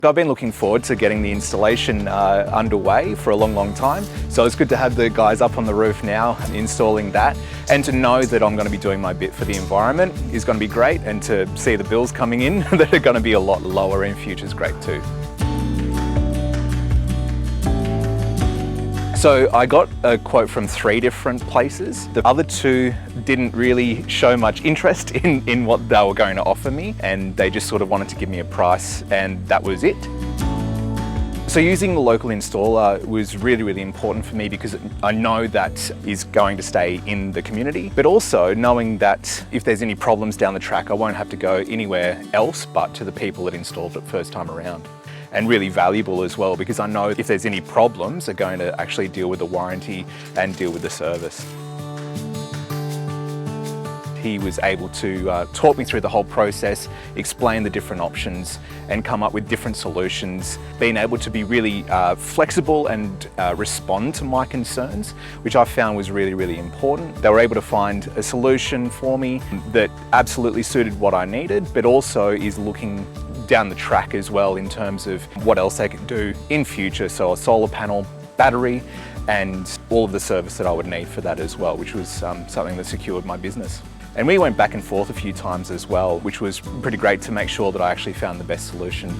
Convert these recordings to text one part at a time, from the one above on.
I've been looking forward to getting the installation underway for a long time. So it's good to have the guys up on the roof now installing that, and to know that I'm going to be doing my bit for the environment is going to be great, and to see the bills coming in that are going to be a lot lower in future is great too. So I got a quote from 3 different places. The other 2 didn't really show much interest in what they were going to offer me, and they just sort of wanted to give me a price, and that was it. So using the local installer was really important for me, because I know that is going to stay in the community, but also knowing that if there's any problems down the track, I won't have to go anywhere else but to the people that installed it first time around. And really valuable as well, because I know if there's any problems, they're going to actually deal with the warranty and deal with the service. He was able to talk me through the whole process, explain the different options, and come up with different solutions, being able to be really flexible and respond to my concerns, which I found was really important. They were able to find a solution for me that absolutely suited what I needed, but also is looking down the track as well in terms of what else they could do in future. So a solar panel, battery, and all of the service that I would need for that as well, which was something that secured my business. And we went back and forth a few times as well, which was pretty great to make sure that I actually found the best solution.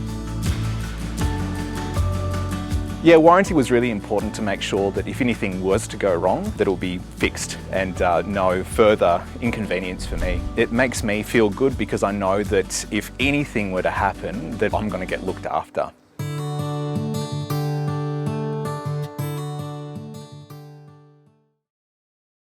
Yeah, warranty was really important to make sure that if anything was to go wrong, that it'll be fixed and no further inconvenience for me. It makes me feel good because I know that if anything were to happen, that I'm going to get looked after.